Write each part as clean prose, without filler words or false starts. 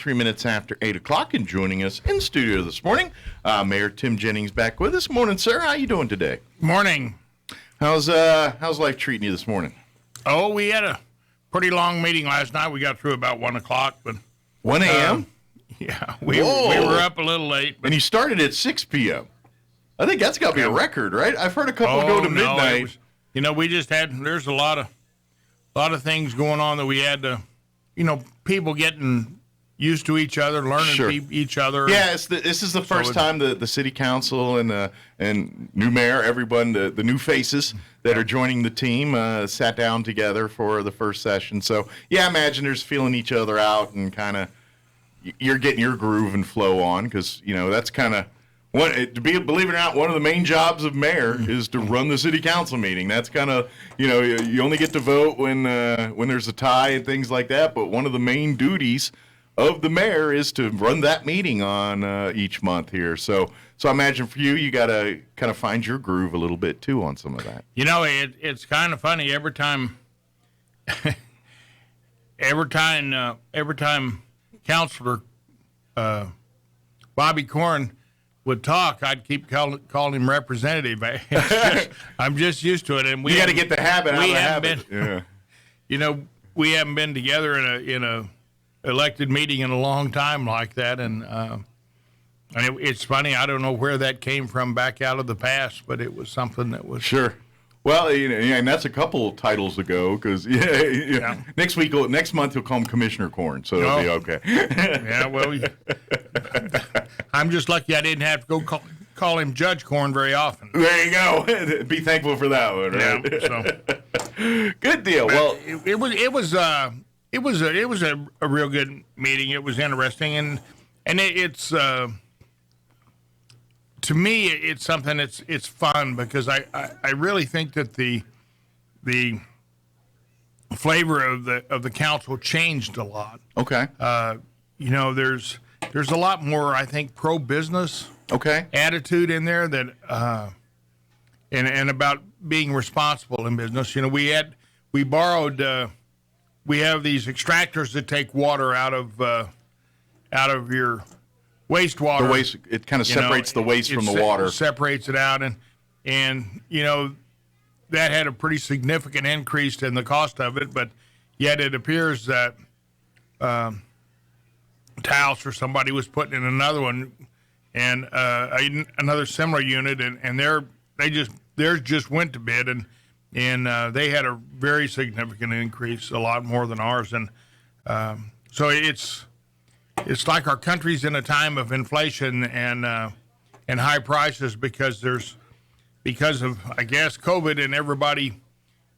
3 minutes after 8 o'clock, and joining us in studio this morning, Mayor Tim Jennings back with us. Morning, sir. How you doing today? Morning. How's life treating you this morning? Oh, we had a pretty long meeting last night. We got through about 1 o'clock, but 1 a.m.? Yeah, we were up a little late. And you started at 6 p.m. I think that's got to be a record, right? I've heard a couple go to midnight. We just there's a lot of things going on that we had to, people getting used to each other, learning each other. Yeah, this is the first time the city council and new mayor, everyone, the new faces that are joining the team sat down together for the first session. So, yeah, I imagine there's feeling each other out and kind of you're getting your groove and flow on because, that's kind of believe it or not, one of the main jobs of mayor is to run the city council meeting. That's kind of, you only get to vote when there's a tie and things like that. But one of the main duties of the mayor is to run that meeting on each month here. So I imagine for you got to kind of find your groove a little bit too on some of that. It's kind of funny every time Councilor Bobby Corn would talk, I'd keep calling him representative. I'm just used to it, and you got to get the habit out of the habit. We haven't been together in a elected meeting in a long time like that, and it's funny. I don't know where that came from back out of the past, but it was something that was sure. Well, and that's a couple of titles ago because next month he'll call him Commissioner Corn, so it'll be okay. Yeah, well, I'm just lucky I didn't have to go call him Judge Corn very often. There you go. Be thankful for that one, right? Yeah, so good deal. But well, it was a real good meeting. It was interesting, and it's. To me, it's something it's fun because I really think that the flavor of the council changed a lot. Okay. There's a lot more, I think, pro-business attitude in there that and about being responsible in business. We have these extractors that take water out of your wastewater. The waste, it kind of separates the waste from the water. Separates it out, and that had a pretty significant increase in the cost of it. But yet it appears that Taos or somebody was putting in another one, and another similar unit, and theirs just went to bid, and they had a very significant increase, a lot more than ours, and so it's like our country's in a time of inflation and high prices because of, I guess, COVID and everybody,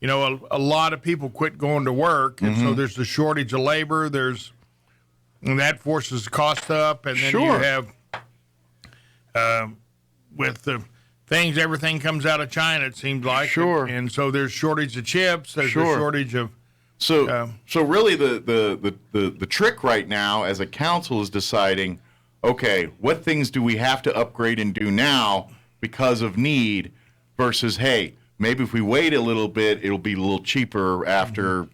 a lot of people quit going to work. And so there's the shortage of labor. And that forces the cost up. And then you have, with the things, everything comes out of China, it seems like. Sure. And so there's shortage of chips. There's a shortage of. So really the trick right now as a council is deciding, okay, what things do we have to upgrade and do now because of need versus, hey, maybe if we wait a little bit, it'll be a little cheaper after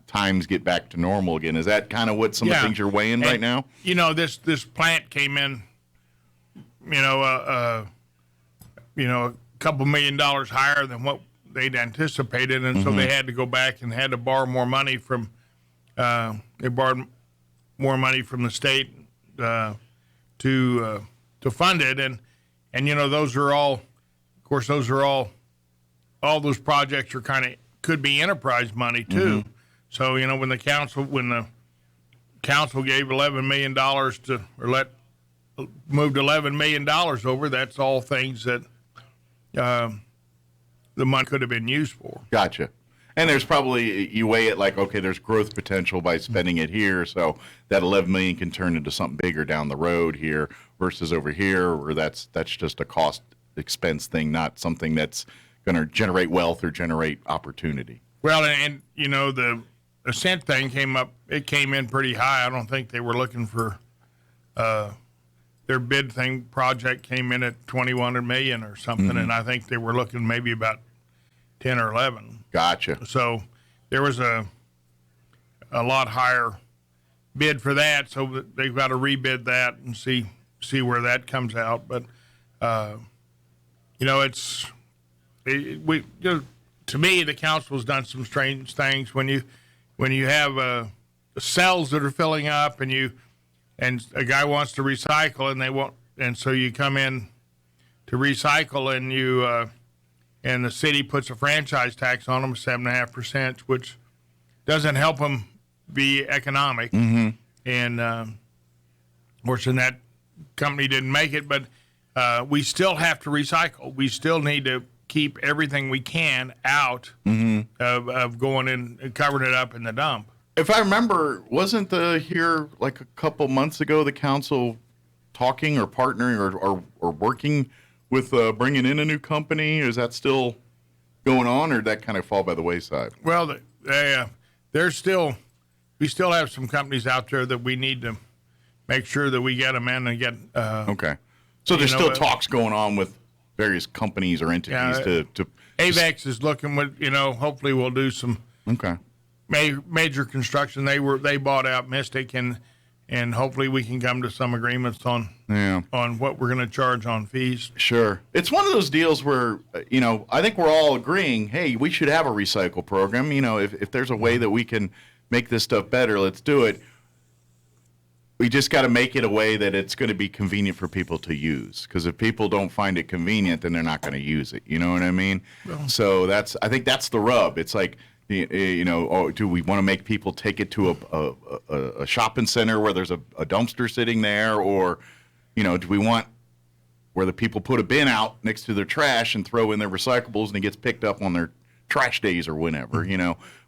times get back to normal again. Is that kind of what some of the things you're weighing right now? This plant came in, a couple $1 million higher than what they'd anticipated, and so they had to go back and had to borrow more money from. They borrowed more money from the state to fund it, and those are all, of course, all those projects are could be enterprise money too. So when the council gave $11 million moved $11 million over, that's all things that. The money could have been used for. Gotcha. And there's probably, you weigh it like, okay, there's growth potential by spending it here, so that $11 million can turn into something bigger down the road here versus over here, where that's just a cost expense thing, not something that's going to generate wealth or generate opportunity. Well, and the Ascent thing came up. It came in pretty high. I don't think they were looking for. Their bid project came in at $21 million or something, and I think they were looking maybe about 10 or 11. Gotcha. So there was a lot higher bid for that, so they've got to rebid that and see where that comes out. But to me, the council's done some strange things when you have cells that are filling up and a guy wants to recycle and so you come in to recycle and the city puts a franchise tax on them, 7.5%, which doesn't help them be economic. Mm-hmm. And fortunately, that company didn't make it, but we still have to recycle. We still need to keep everything we can out of going in and covering it up in the dump. If I remember, wasn't here like a couple months ago the council talking or partnering or working with bringing in a new company? Is that still going on, or did that kind of fall by the wayside? Well, we still have some companies out there that we need to make sure that we get them in and get. Okay, so there's still talks going on with various companies or entities to. AVEX is looking with, hopefully we'll do some. Okay. Major construction. They bought out Mystic and hopefully we can come to some agreements on what we're going to charge on fees. Sure. It's one of those deals where, I think we're all agreeing, hey, we should have a recycle program. If there's a way that we can make this stuff better, let's do it. We just got to make it a way that it's going to be convenient for people to use. Because if people don't find it convenient, then they're not going to use it. You know what I mean? Well, so I think that's the rub. It's like, do we want to make people take it to a shopping center where there's a dumpster sitting there, or, do we want where the people put a bin out next to their trash and throw in their recyclables and it gets picked up on their trash days or whenever,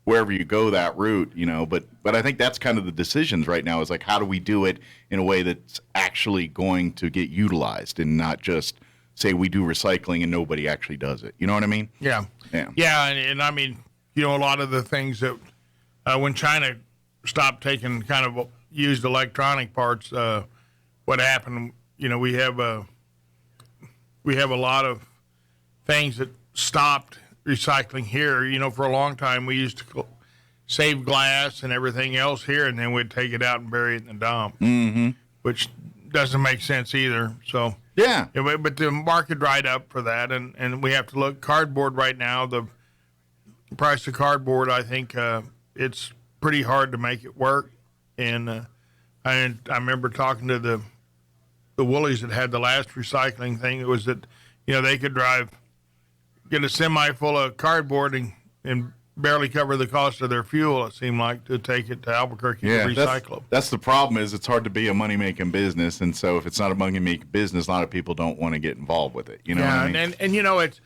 wherever you go that route, but I think that's kind of the decisions right now is like, how do we do it in a way that's actually going to get utilized and not just say we do recycling and nobody actually does it. You know what I mean? Yeah. And I mean, a lot of the things that when China stopped taking kind of used electronic parts, what happened? We have a lot of things that stopped recycling here. For a long time we used to save glass and everything else here, and then we'd take it out and bury it in the dump, which doesn't make sense either. So yeah, but the market dried up for that, and we have to look cardboard right now. The price of cardboard, I think it's pretty hard to make it work. And I remember talking to the Woolies that had the last recycling thing. It was that they could get a semi full of cardboard and barely cover the cost of their fuel. It seemed like to take it to Albuquerque to recycle. That's the problem. Is it's hard to be a money making business, and so if it's not a money making business, a lot of people don't want to get involved with it. You know what I mean? And it's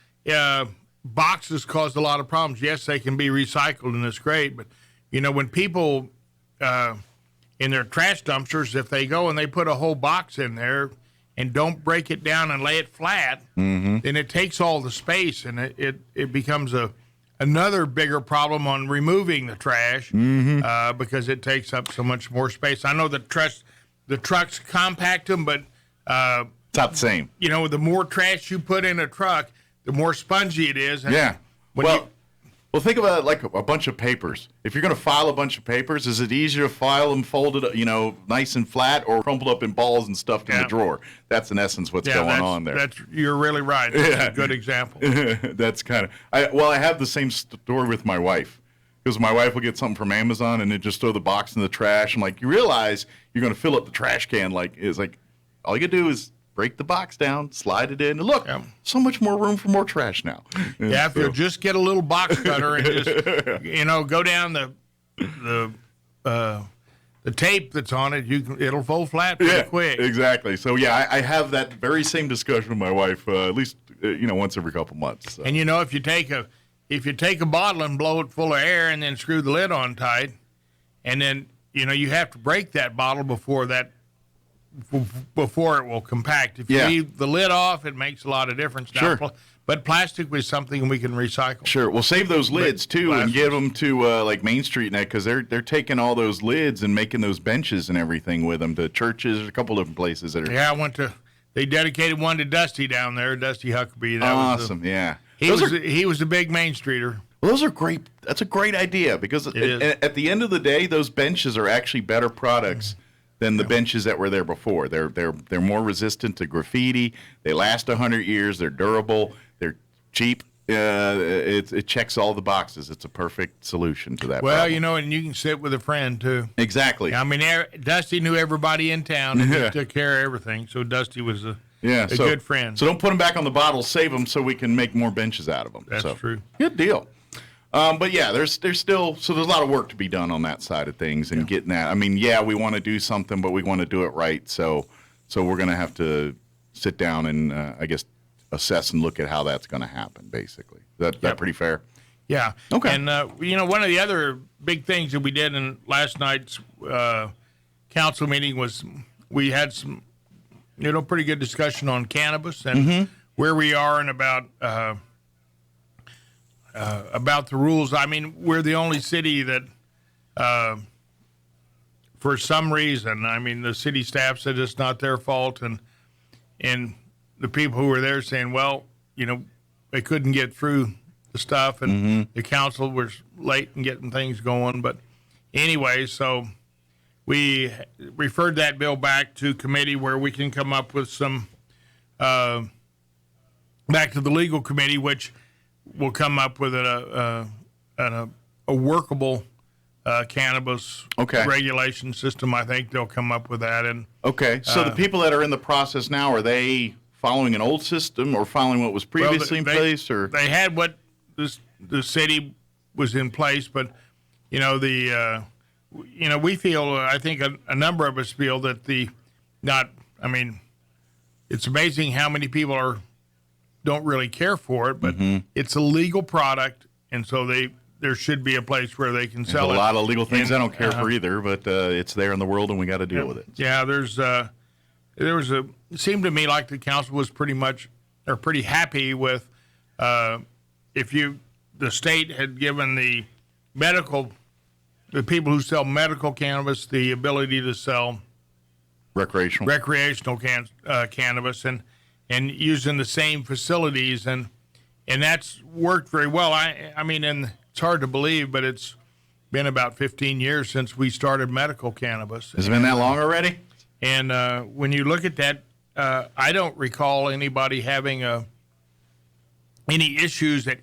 boxes cause a lot of problems. Yes, they can be recycled, and it's great. But, when people in their trash dumpsters, if they go and they put a whole box in there and don't break it down and lay it flat, then it takes all the space, and it becomes another bigger problem on removing the trash because it takes up so much more space. I know the trucks compact them, but it's not the same. The more trash you put in a truck, the more spongy it is. And well, think about it like a bunch of papers. If you're going to file a bunch of papers, is it easier to file them folded, nice and flat, or crumpled up in balls and stuffed in the drawer? That's in essence what's going on there. You're really right. That's a good example. That's kind of. I have the same story with my wife, because my wife will get something from Amazon and then just throw the box in the trash. I'm like, you realize you're going to fill up the trash can? It's like all you got to do is break the box down, slide it in, and look, so much more room for more trash now. If you'll just get a little box cutter and just, go down the tape that's on it, it'll fold flat pretty quick. Exactly. So I have that very same discussion with my wife at least once every couple months. So. And if you take a bottle and blow it full of air and then screw the lid on tight, and then you have to break that bottle before it will compact. If you leave the lid off, it makes a lot of difference. Sure. But plastic was something we can recycle. Sure. We'll save those lids too and give them to like Main Street now, because they're taking all those lids and making those benches and everything with them to churches, a couple different places that are. Yeah, they dedicated one to Dusty down there, Dusty Huckabee. That awesome. He was a big Main Streeter. Well, those are great. That's a great idea because at the end of the day, those benches are actually better products than the benches that were there before. They're more resistant to graffiti. They last 100 years. They're durable. They're cheap. It checks all the boxes. It's a perfect solution to that. Well, problem. and you can sit with a friend too. Exactly. I mean, Dusty knew everybody in town and he took care of everything. So Dusty was a good friend. So don't put them back on the bottle. Save them so we can make more benches out of them. That's true. Good deal. But yeah, there's still there's a lot of work to be done on that side of things and getting that. I mean, we want to do something, but we want to do it right. So we're going to have to sit down and I guess assess and look at how that's going to happen. Basically, that pretty fair. Yeah. Okay. And one of the other big things that we did in last night's council meeting was we had some pretty good discussion on cannabis and where we are and about the rules. I mean, we're the only city that, for some reason, I mean, the city staff said it's not their fault, and the people who were there saying, well, they couldn't get through the stuff, and the council was late in getting things going. But anyway, so we referred that bill back to committee where we can come up with some, back to the legal committee, which will come up with a workable cannabis regulation system. I think they'll come up with that. And so the people that are in the process now, are they following an old system or following what was previously in place? Or they had what the city was in place, but we feel, I think a number of us feel that it's amazing how many people don't really care for it, but it's a legal product, and so there should be a place where they can sell it. A lot of legal things I don't care for either, but it's there in the world, and we got to deal with it. Yeah, it seemed to me like the council was pretty happy with the state had given the people who sell medical cannabis the ability to sell recreational cannabis and using the same facilities, and that's worked very well. I mean, and it's hard to believe, but it's been about 15 years since we started medical cannabis. Has it been that long already? And when you look at that, I don't recall anybody having any issues at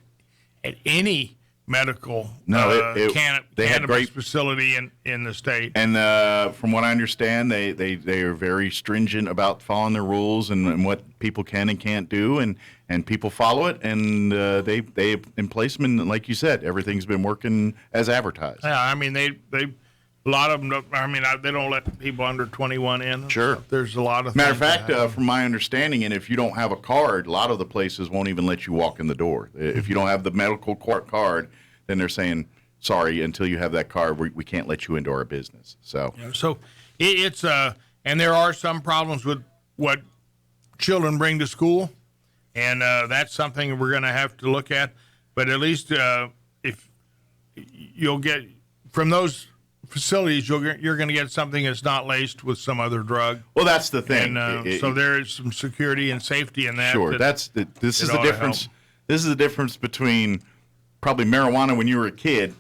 any medical cannabis facility in the state. And from what I understand, they are very stringent about following their rules and what people can and can't do, and people follow it, and they in placement, and like you said, everything's been working as advertised. Yeah, I mean a lot of them. I mean, they don't let people under 21 in. Sure, there's a lot of. Matter of fact, from my understanding, and if you don't have a card, a lot of the places won't even let you walk in the door. If you don't have the medical card, then they're saying, sorry, until you have that card, we can't let you into our business. So it's and there are some problems with what children bring to school, and that's something we're going to have to look at. But at least if you'll get from those facilities, you're going to get something that's not laced with some other drug. Well, that's the thing. And so there is some security and safety in that. Sure, this is the difference. This is the difference between probably marijuana when you were a kid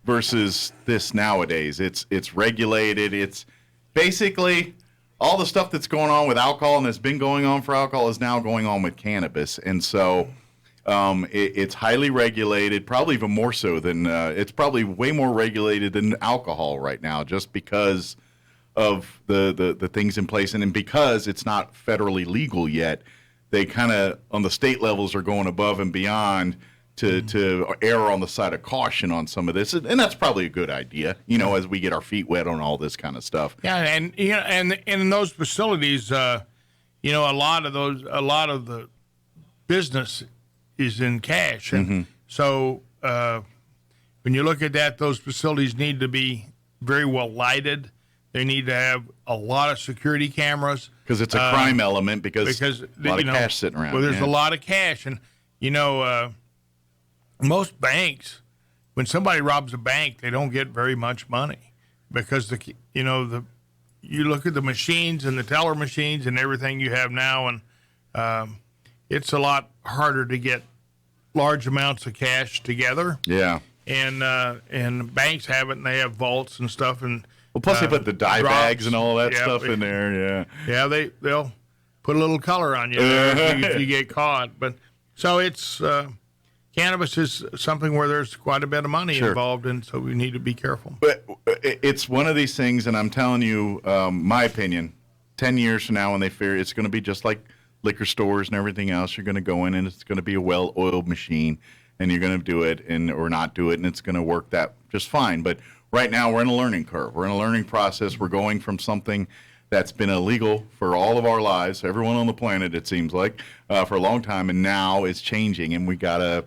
versus this nowadays. It's regulated. It's basically all the stuff that's going on with alcohol and that's been going on for alcohol is now going on with cannabis. And so it's highly regulated, probably even more so than it's probably way more regulated than alcohol right now, just because of the things in place, and because it's not federally legal yet. They kind of on the state levels are going above and beyond to err on the side of caution on some of this, and that's probably a good idea, as we get our feet wet on all this kind of stuff. Yeah, and and in those facilities, a lot of the business is in cash, and so when you look at that, those facilities need to be very well lighted. They need to have a lot of security cameras because it's a crime element because a lot of cash sitting around. Well, there's a lot of cash, and most banks, when somebody robs a bank, they don't get very much money because you look at the machines and the teller machines and everything you have now, and it's a lot harder to get large amounts of cash together. Yeah. And banks have it, and they have vaults and stuff. And Well, plus they put the dye drops. bags and all that Yeah, stuff in there. Yeah. Yeah, they'll put a little color on you there if you get caught. But so it's cannabis is something where there's quite a bit of money involved, and so we need to be careful. But it's one of these things, and I'm telling you, my opinion, 10 years from now when they figure it's going to be just like liquor stores and everything else, you're going to go in and it's going to be a well-oiled machine, and you're going to do it or not do it, and it's going to work that just fine. But right now we're in a learning curve. We're in a learning process. We're going from something that's been illegal for all of our lives, everyone on the planet, it seems like, for a long time, and now it's changing, and we got to,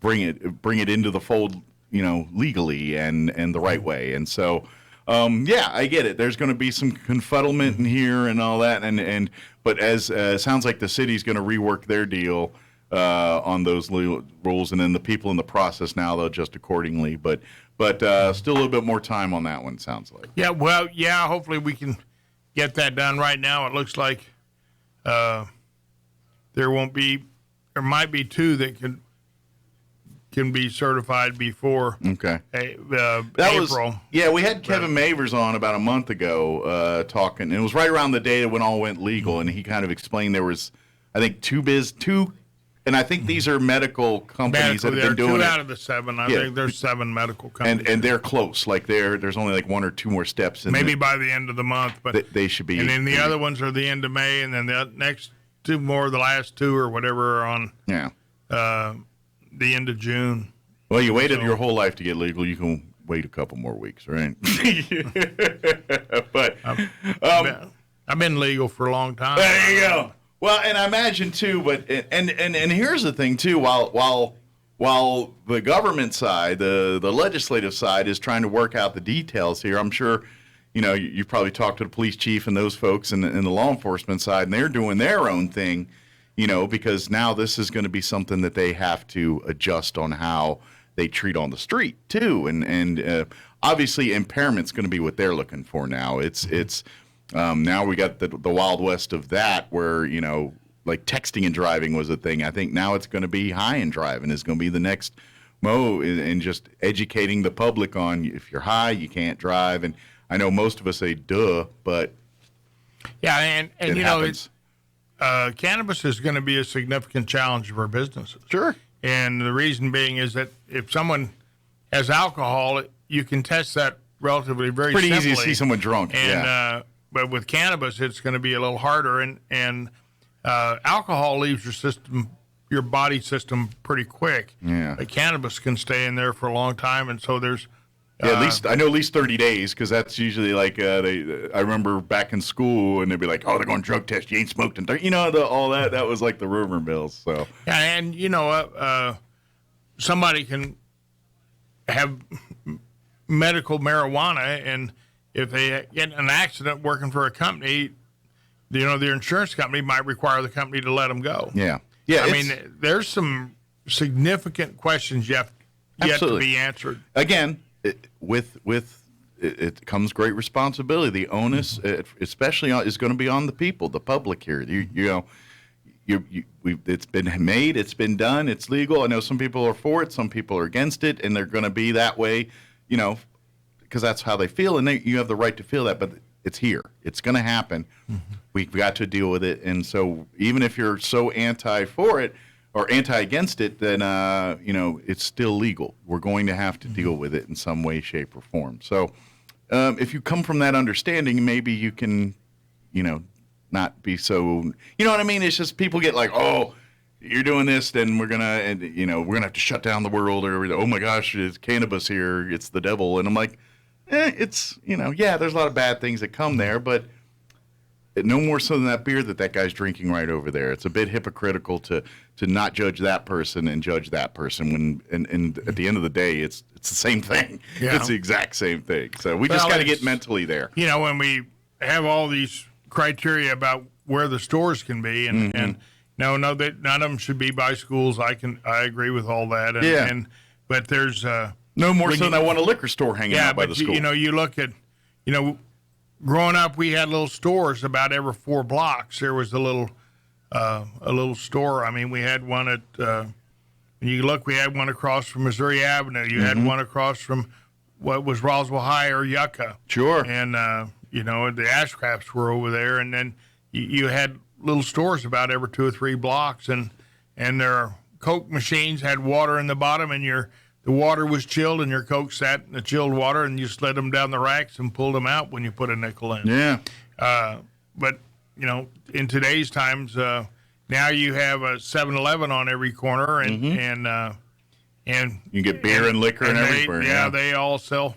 bring it into the fold, legally and the right way. And so, I get it. There's going to be some confuddlement in here and all that, but as sounds like the city's going to rework their deal on those rules, and then the people in the process now they'll adjust accordingly. But still a little bit more time on that one, sounds like. Yeah, well, hopefully we can get that done. Right now it looks like there might be two that can be certified before April. We had Kevin Mavers on about a month ago talking, and it was right around the day when all went legal, and he kind of explained there was, I think, two, and I think these are medical companies that have been doing it. 2 out of the 7. I think there's 7 medical companies. And they're close. Like there's only like 1 or 2 more steps. Maybe by the end of the month. But they should be. And then the other ones are the end of May, and then the next 2 more, the last 2 or whatever, are on the end of June. Well, you waited your whole life to get legal. You can wait a couple more weeks, right? But I've been legal for a long time. There you go. Well, and I imagine too, but and here's the thing too. While the government side, the legislative side, is trying to work out the details here, I'm sure, you probably talked to the police chief and those folks in the law enforcement side, and they're doing their own thing, because now this is going to be something that they have to adjust on how they treat on the street too, and obviously impairment's going to be what they're looking for now. It's now we got the Wild West of that, where like texting and driving was a thing. I think now it's going to be high and driving is going to be the next mode, and just educating the public on if you're high, you can't drive. And I know most of us say duh, but and it happens. Cannabis is going to be a significant challenge for businesses. Sure. And the reason being is that if someone has alcohol, you can test that relatively very pretty simply. Easy to see someone drunk. And but with cannabis, it's going to be a little harder. And alcohol leaves your body system pretty quick. Yeah. But cannabis can stay in there for a long time, and so there's. At least 30 days, because that's usually like I remember back in school, and they'd be like, "Oh, they're going to drug test. You ain't smoked in 30." All that. That was like the rumor mills. So and somebody can have medical marijuana, and if they get in an accident working for a company, their insurance company might require the company to let them go. Yeah. I mean, there's some significant questions yet to be answered. Again. With it comes great responsibility. The onus, especially, is going to be on the people, the public here. It's been made, it's been done, it's legal. I know some people are for it, some people are against it, and they're going to be that way, because that's how they feel, and you have the right to feel that. But it's here, it's going to happen. Mm-hmm. We've got to deal with it, and so even if you're so anti for it, or anti-against it, then, it's still legal. We're going to have to deal with it in some way, shape, or form. So if you come from that understanding, maybe you can, not be so, you know what I mean? It's just people get like, oh, you're doing this, then we're going to have to shut down the world, or, oh my gosh, it's cannabis here, it's the devil. And I'm like, it's, there's a lot of bad things that come there, but no more so than that beer that guy's drinking right over there. It's a bit hypocritical to not judge that person and judge that person when, and at the end of the day, it's the same thing. Yeah. It's the exact same thing. So we just got to get mentally there. When we have all these criteria about where the stores can be, and no, that none of them should be by schools. I agree with all that. But there's no more so than I want a liquor store hanging out by the school. You look at, growing up, we had little stores about every 4 blocks. There was a little store. I mean, we had one at And you look, we had one across from Missouri Avenue. You had one across from what was Roswell High or Yucca. Sure. And, the Ashcrafts were over there. And then you had little stores about every 2 or 3 blocks. And their Coke machines had water in the bottom, and the water was chilled, and your Coke sat in the chilled water, and you slid them down the racks and pulled them out when you put a nickel in. Yeah. But, in today's times, now you have a 7-Eleven on every corner, and you get beer and liquor and everywhere. They all sell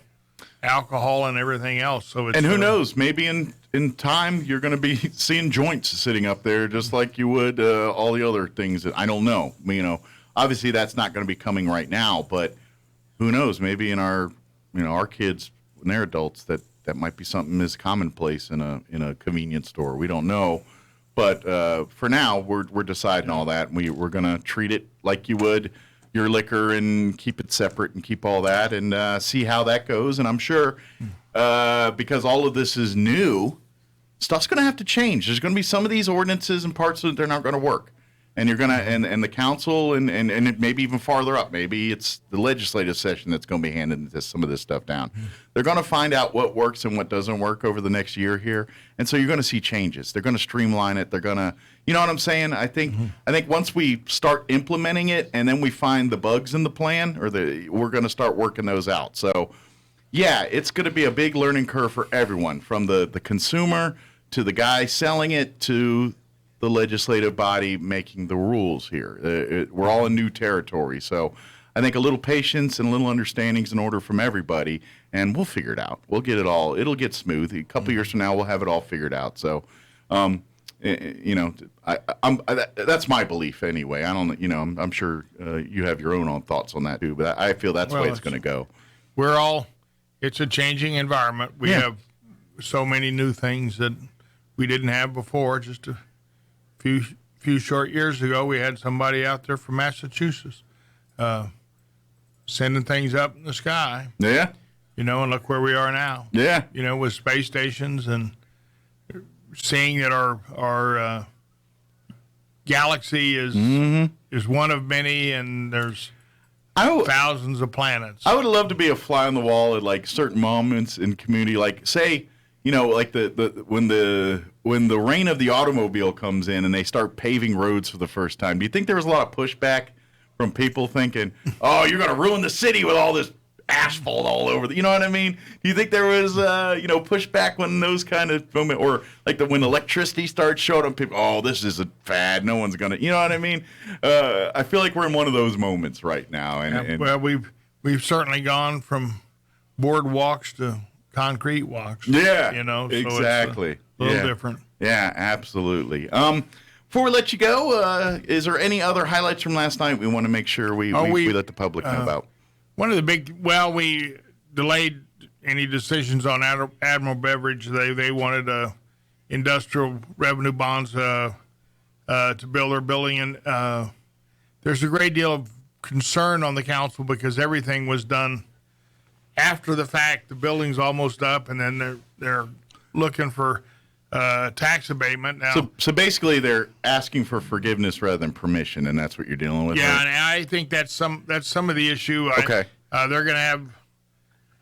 alcohol and everything else. So it's, and who knows? Maybe in time you're going to be seeing joints sitting up there, just like you would all the other things. I don't know. Obviously that's not going to be coming right now, but who knows? Maybe in our kids when they're adults that might be something as commonplace in a convenience store. We don't know. But for now, we're deciding all that. We're going to treat it like you would your liquor and keep it separate and keep all that and see how that goes. And I'm sure because all of this is new, stuff's going to have to change. There's going to be some of these ordinances and parts that they're not going to work. And you're going to and the council and maybe even farther up, maybe it's the legislative session that's going to be handing some of this stuff down. They're going to find out what works and what doesn't work over the next year here. And so you're going to see changes. They're going to streamline it. They're going to, you know what I'm saying? I think once we start implementing it and then we find the bugs in the plan we're going to start working those out. So yeah, it's going to be a big learning curve for everyone, from the consumer to the guy selling it to the legislative body making the rules here. We're all in new territory. So I think a little patience and a little understanding is in order from everybody, and we'll figure it out. We'll get it all. It'll get smooth. A couple years from now, we'll have it all figured out. So, that's my belief anyway. I don't, I'm sure you have your own thoughts on that too, but I feel that's the way it's going to go. It's a changing environment. We have so many new things that we didn't have before. Just a few short years ago, we had somebody out there from Massachusetts sending things up in the sky. Yeah. And look where we are now. Yeah. With space stations and seeing that our galaxy is one of many, and there's thousands of planets. I would love to be a fly on the wall at like certain moments in community, like say, like when the reign of the automobile comes in and they start paving roads for the first time. Do you think there was a lot of pushback from people thinking, "Oh, you're going to ruin the city with all this asphalt all over"? You know what I mean? Do you think there was pushback when those kind of moments, or like when electricity starts showing up, people, "Oh, this is a fad. No one's going to," you know what I mean? I feel like we're in one of those moments right now. Well, we've certainly gone from boardwalks to concrete walks. Yeah, so exactly. It's a little different. Yeah, absolutely. Before we let you go, is there any other highlights from last night we want to make sure we let the public know about? One of the we delayed any decisions on Admiral Beverage. They wanted industrial revenue bonds to build their building, and there's a great deal of concern on the council because everything was done after the fact. The building's almost up, and then they're looking for tax abatement now. So basically, they're asking for forgiveness rather than permission, and that's what you're dealing with. Yeah, right? and I think that's some of the issue. Okay, they're going to have.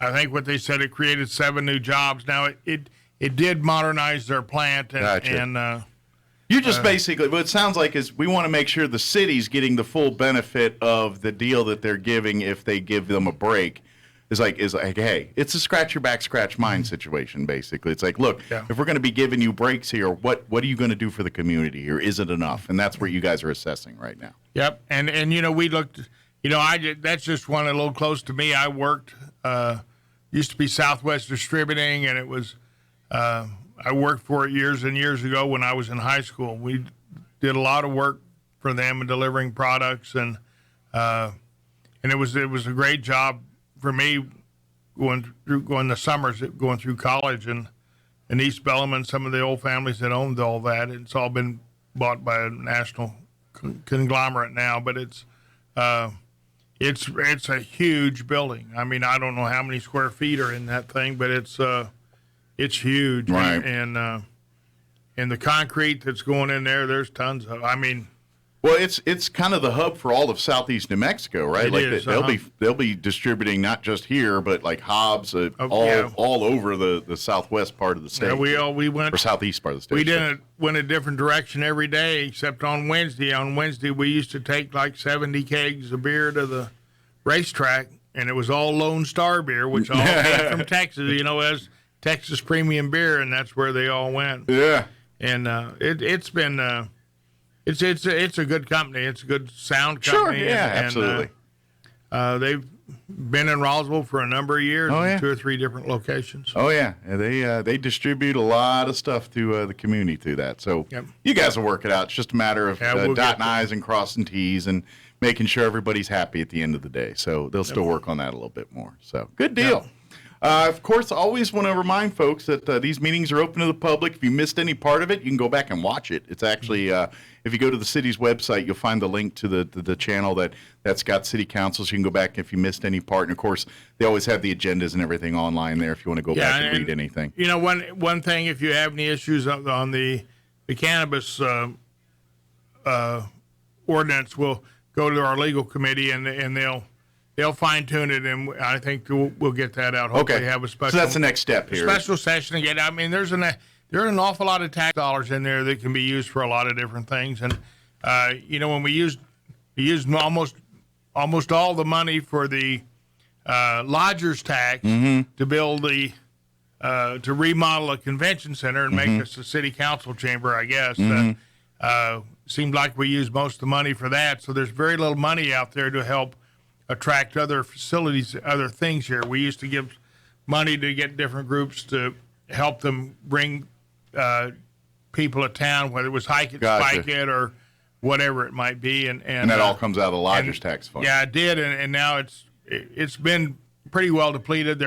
I think what they said, it created 7 new jobs. Now it did modernize their plant, and, gotcha. You just basically, what it sounds like is we want to make sure the city's getting the full benefit of the deal that they're giving if they give them a break. Is like, hey, it's a scratch your back, scratch mine situation, basically. It's like, look, if we're going to be giving you breaks here, what are you going to do for the community here? Is it enough? And that's where you guys are assessing right now. Yep. And we looked, that's just one a little close to me. I worked, used to be Southwest Distributing, and it was, I worked for it years and years ago when I was in high school. We did a lot of work for them and delivering products, and it was a great job for me going the summers, going through college, and in East Bellarmine, some of the old families that owned all that. It's all been bought by a national conglomerate now, but it's a huge building. I mean, I don't know how many square feet are in that thing, but it's huge. Right. And the concrete that's going in there, there's tons of. I mean, Well, it's kind of the hub for all of southeast New Mexico, right? It like is, they'll be distributing not just here, but like Hobbs all over the southwest part of the state. Yeah, we went or southeast part of the state. We went a different direction every day, except on Wednesday. On Wednesday, we used to take like 70 kegs of beer to the racetrack, and it was all Lone Star beer, which all came from Texas. As Texas premium beer, and that's where they all went. Yeah, and it's been. It's a good company. It's a good sound company. Sure, yeah, absolutely. They've been in Roswell for a number of years, in 2 or 3 different locations. Oh yeah, they distribute a lot of stuff to the community through that. So you guys will work it out. It's just a matter of dotting I's and crossing T's and making sure everybody's happy at the end of the day. So they'll still work on that a little bit more. So good deal. Of course, I always want to remind folks that these meetings are open to the public. If you missed any part of it, you can go back and watch it. It's actually, if you go to the city's website, you'll find the link to the channel that's got city council. So you can go back if you missed any part. And, of course, they always have the agendas and everything online there if you want to go back and read anything. One thing, if you have any issues on the cannabis ordinance, we'll go to our legal committee, and they'll fine tune it, and I think we'll get that out. Hopefully, have a special. So that's the next step here. Special session again. I mean, there's an awful lot of tax dollars in there that can be used for a lot of different things, and when we used almost all the money for the lodgers tax to build to remodel a convention center and make us a city council chamber, I guess. Seemed like we used most of the money for that, so there's very little money out there to help attract other facilities, other things here. We used to give money to get different groups to help them bring people to town, whether it was Hike It, Spike It, or whatever it might be. And that all comes out of the lodgers tax fund. Yeah, it did, and now it's been pretty well depleted.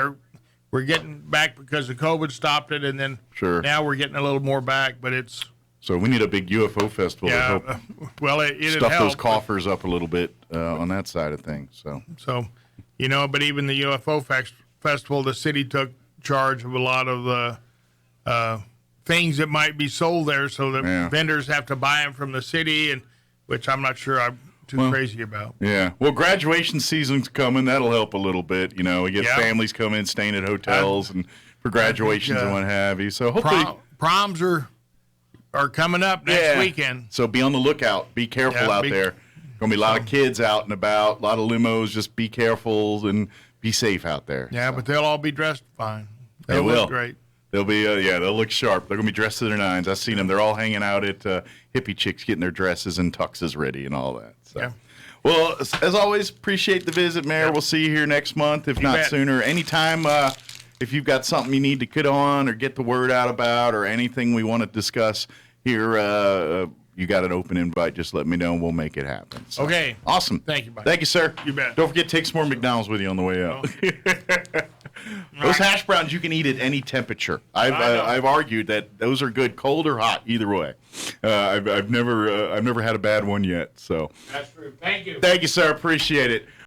We're getting back because the COVID stopped it, and then now we're getting a little more back, but it's... So we need a big UFO festival to help stuff those coffers up a little bit on that side of things. So, but even the UFO festival, the city took charge of a lot of the things that might be sold there, so that vendors have to buy them from the city, and which I'm not sure I'm too crazy about. Yeah. Well, graduation season's coming. That'll help a little bit. We get families coming in, staying at hotels and for graduations and what have you. So hopefully proms are coming up next weekend. So be on the lookout. Be careful out there. Going to be a lot of kids out and about, a lot of limos. Just be careful and be safe out there. Yeah, but they'll all be dressed fine. They will. Look great. They'll be, they'll look sharp. They're going to be dressed to their nines. I've seen them. They're all hanging out at hippie chicks getting their dresses and tuxes ready and all that. So. Well, as always, appreciate the visit, Mayor. We'll see you here next month, if not sooner. Anytime if you've got something you need to get on or get the word out about or anything we want to discuss here, you got an open invite, just let me know and we'll make it happen. So, okay. Awesome. Thank you, buddy. Thank you, sir. You bet. Don't forget to take some more McDonald's with you on the way out. Those hash browns you can eat at any temperature. I've argued that those are good, cold or hot, either way. I've never had a bad one yet. So that's true. Thank you. Thank you, sir. Appreciate it.